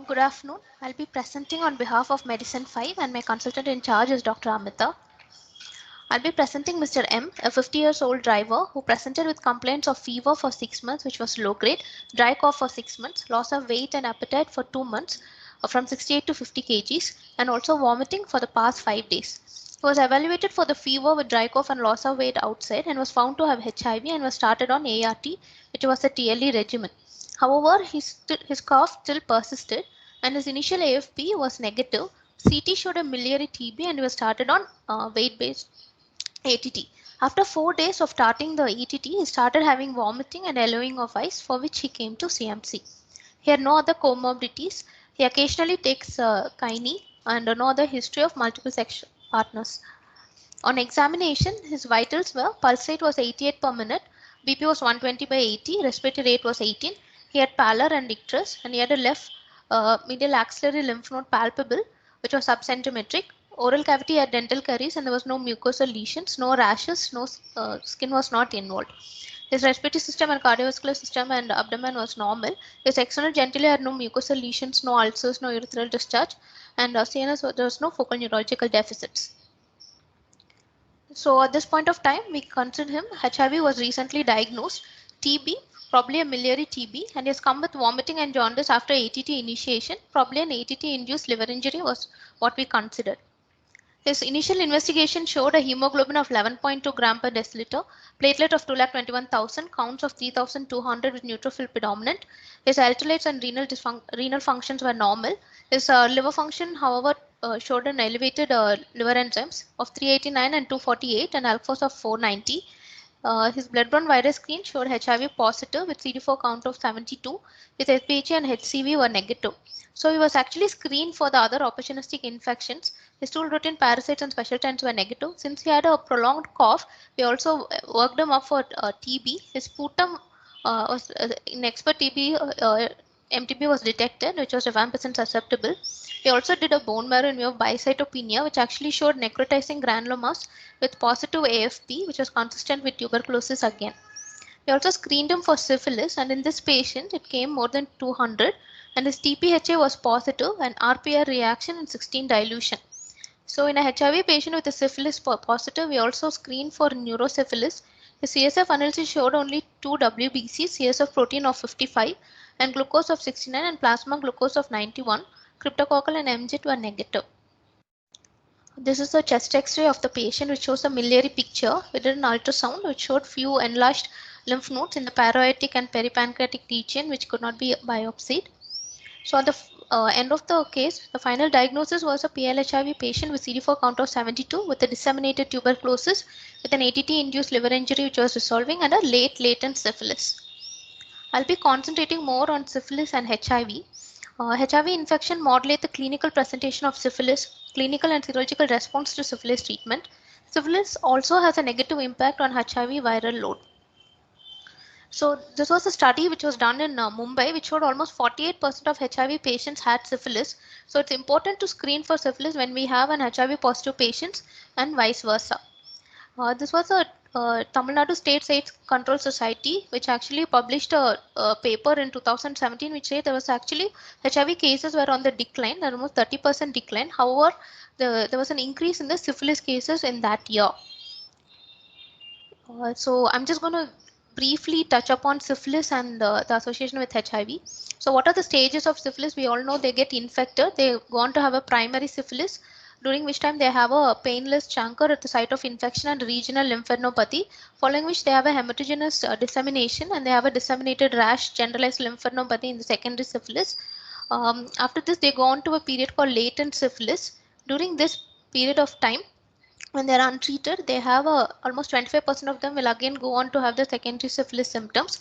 Good afternoon. I'll be presenting on behalf of Medicine 5 and my consultant in charge is Dr. Amita. I'll be presenting Mr. M, a 50 years old driver who presented with complaints of fever for 6 months which was low grade, dry cough for 6 months, loss of weight and appetite for 2 months from 68 to 50 kgs and also vomiting for the past 5 days. He was evaluated for the fever with dry cough and loss of weight outside and was found to have HIV and was started on ART, which was a TLE regimen. However, his cough still persisted and his initial AFP was negative. CT showed a miliary TB and he was started on weight-based ATT. After 4 days of starting the ETT, he started having vomiting and yellowing of eyes, for which he came to CMC. He had no other comorbidities. He occasionally takes kine and no other history of multiple sexual partners. On examination, his vitals were pulse rate was 88 per minute, BP was 120 by 80, respiratory rate was 18. He had pallor and icterus, and he had a left medial axillary lymph node palpable, which was subcentimetric. Oral cavity had dental caries, and there was no mucosal lesions, no rashes, no skin was not involved. His respiratory system and cardiovascular system and abdomen was normal. His external genitalia had no mucosal lesions, no ulcers, no urethral discharge, and CNS there was no focal neurological deficits. So at this point of time, we consider him HIV was recently diagnosed, TB, probably a miliary TB, and he has come with vomiting and jaundice after ATT initiation. Probably an ATT-induced liver injury was what we considered. His initial investigation showed a hemoglobin of 11.2 gram per deciliter, platelet of 221,000, counts of 3,200 with neutrophil predominant. His electrolytes and renal functions were normal. His liver function, however, showed an elevated liver enzymes of 389 and 248 and alphos of 490. His blood-borne virus screen showed HIV positive with CD4 count of 72. His SpHg and HCV were negative. So he was actually screened for the other opportunistic infections. His stool routine parasites and special tents were negative. Since he had a prolonged cough, we also worked him up for TB. His sputum was in expert TB, MTB was detected, which was 1% susceptible. We also did a bone marrow in view of bicytopenia, which actually showed necrotizing granulomas with positive AFP, which was consistent with tuberculosis again. We also screened him for syphilis, and in this patient, it came more than 200, and his TPHA was positive and RPR reaction in 16 dilution. So in a HIV patient with a syphilis positive, we also screened for neurosyphilis. His CSF analysis showed only 2 WBC, CSF protein of 55, and glucose of 69, and plasma glucose of 91. Cryptococcal and MGIT were negative. This is the chest X-ray of the patient, which shows a miliary picture. We did an ultrasound, which showed few enlarged lymph nodes in the paroatic and peripancreatic region, which could not be biopsied. So at the end of the case, the final diagnosis was a PLHIV patient with CD4 count of 72 with a disseminated tuberculosis with an ATT-induced liver injury which was resolving and a latent syphilis. I'll be concentrating more on syphilis and HIV. HIV infection modulate the clinical presentation of syphilis, clinical and serological response to syphilis treatment. Syphilis also has a negative impact on HIV viral load. So this was a study which was done in Mumbai, which showed almost 48% of HIV patients had syphilis. So it's important to screen for syphilis when we have an HIV positive patients and vice versa. This was a Tamil Nadu State AIDS Control Society, which actually published a paper in 2017, which said there was actually HIV cases were on the decline, almost 30% decline. However, there was an increase in the syphilis cases in that year. So I'm just going to briefly touch upon syphilis and the association with HIV. So what are the stages of syphilis? We all know they get infected. They go on to have a primary syphilis, during which time they have a painless chancre at the site of infection and regional lymphadenopathy, following which they have a hematogenous dissemination and they have a disseminated rash, generalized lymphadenopathy in the secondary syphilis. After this, they go on to a period called latent syphilis. During this period of time, when they are untreated, they have almost 25% of them will again go on to have the secondary syphilis symptoms.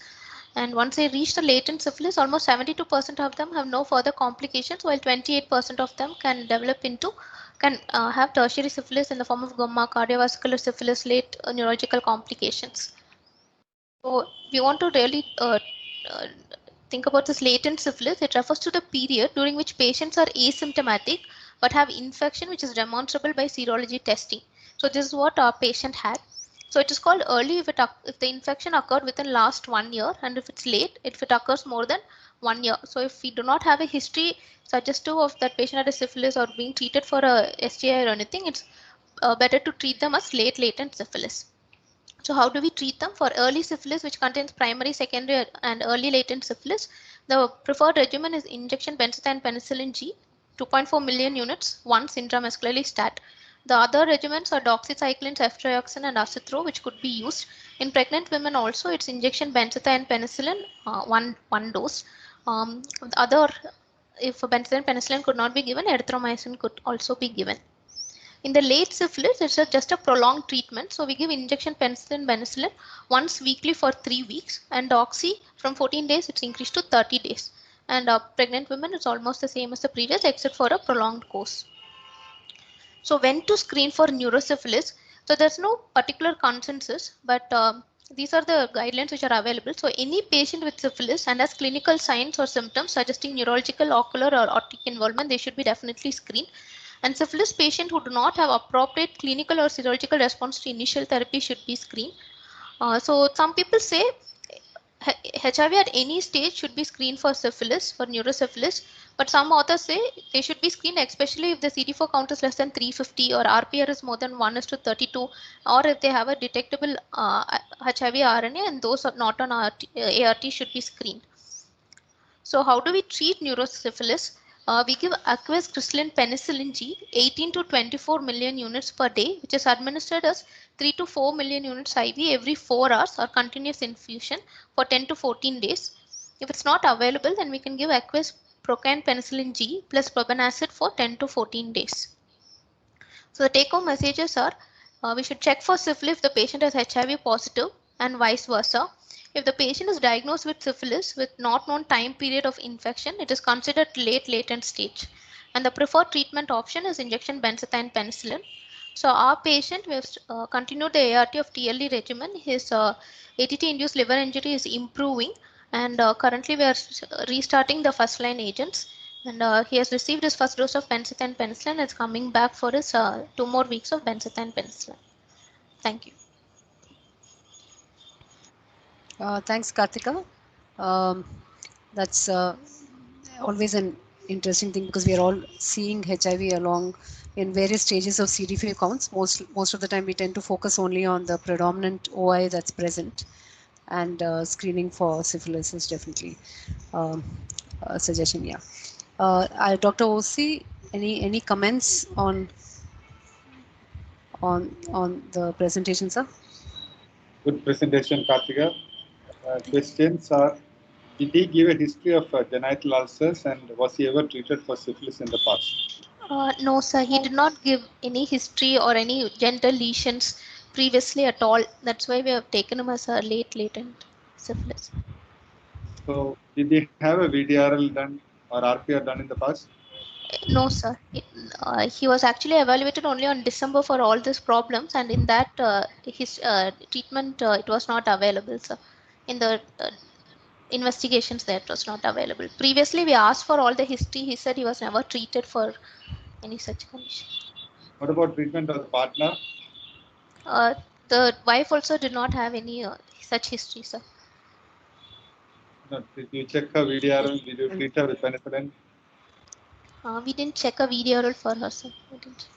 And once they reach the latent syphilis, almost 72% of them have no further complications, while 28% of them can develop into, have tertiary syphilis in the form of gamma, cardiovascular syphilis, late neurological complications. So we want to really uh, think about this latent syphilis. It refers to the period during which patients are asymptomatic but have infection which is demonstrable by serology testing. So this is what our patient had. So it is called early if the infection occurred within last 1 year, and if it's late if it occurs more than 1 year. So if we do not have a history suggestive of that patient had a syphilis or being treated for a STI or anything, it's better to treat them as late latent syphilis. So how do we treat them? For early syphilis, which contains primary, secondary, and early latent syphilis, the preferred regimen is injection benzathine penicillin G, 2.4 million units once intramuscularly stat. The other regimens are doxycycline, ceftriaxone, and acitro, which could be used. In pregnant women also, it's injection benzathine penicillin, one dose. The other, if benzathine penicillin could not be given, erythromycin could also be given. In the late syphilis, it's just a prolonged treatment. So we give injection penicillin once weekly for 3 weeks, and doxy from 14 days, it's increased to 30 days. And pregnant women, it's almost the same as the previous, except for a prolonged course. So when to screen for neurosyphilis? So there's no particular consensus, but these are the guidelines which are available. So any patient with syphilis and has clinical signs or symptoms suggesting neurological, ocular, or aortic involvement, they should be definitely screened. And syphilis patients who do not have appropriate clinical or serological response to initial therapy should be screened. So some people say HIV at any stage should be screened for syphilis, for neurosyphilis, but some authors say they should be screened, especially if the CD4 count is less than 350 or RPR is more than 1:32, or if they have a detectable HIV RNA, and those are not on ART should be screened. So how do we treat neurosyphilis? We give aqueous crystalline penicillin G, 18 to 24 million units per day, which is administered as 3 to 4 million units IV every 4 hours or continuous infusion for 10 to 14 days. If it's not available, then we can give aqueous procaine penicillin G plus probenecid for 10 to 14 days. So the take-home messages are, we should check for syphilis if the patient is HIV positive and vice versa. If the patient is diagnosed with syphilis with not known time period of infection, it is considered late latent stage. And the preferred treatment option is injection benzathine penicillin. So our patient, we have continued the ART of TLE regimen. His ATT-induced liver injury is improving, and currently we are restarting the first line agents. And he has received his first dose of benzathine penicillin and is coming back for his 2 more weeks of benzathine penicillin. Thank you. Thanks, Kartika. That's always an interesting thing because we are all seeing HIV along in various stages of CD4 counts. Most of the time, we tend to focus only on the predominant OI that's present, and screening for syphilis is definitely a suggestion. Yeah, Dr. OC, any comments on the presentation, sir? Good presentation, Kartika. Questions are, did he give a history of genital ulcers, and was he ever treated for syphilis in the past? No, sir. He did not give any history or any genital lesions previously at all. That's why we have taken him as a late latent syphilis. So, did he have a VDRL done or RPR done in the past? No, sir. He was actually evaluated only on December for all these problems, and in that his treatment it was not available, sir. In the investigations, that was not available. Previously, we asked for all the history. He said he was never treated for any such condition. What about treatment of the partner? The wife also did not have any such history, sir. No, did you check her VDRL? Did you treat her with penicillin? We didn't check a VDRL for her, sir. We didn't.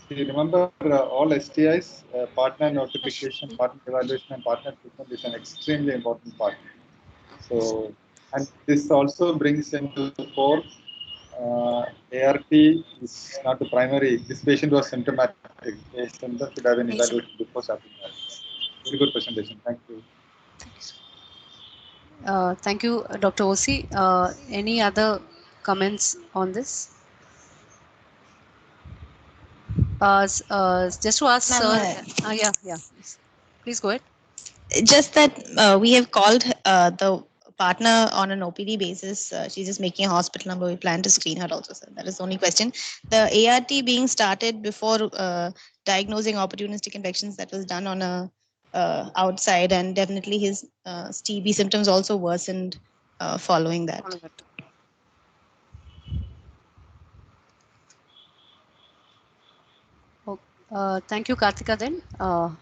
See, remember all STIs, partner notification, partner evaluation, and partner treatment is an extremely important part. So, and this also brings into the fore ART is not the primary. This patient was symptomatic. A symptom should have been evaluated before starting ART. Very good presentation. Thank you. Thank you, Dr. OC. Any other comments on this? Just to ask, sir. Yeah. Please go ahead. Just that we have called the partner on an OPD basis. She's just making a hospital number. We plan to screen her also, sir. That is the only question. The ART being started before diagnosing opportunistic infections, that was done on a outside, and definitely his TB symptoms also worsened following that. Thank you, Kartika. Then,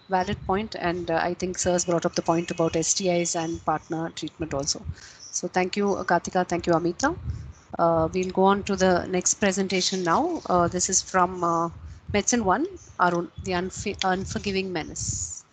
valid point, and I think Sir has brought up the point about STIs and partner treatment also. So, thank you, Kartika. Thank you, Amita. We'll go on to the next presentation now. This is from Medicine 1, Arun, the Unforgiving Menace.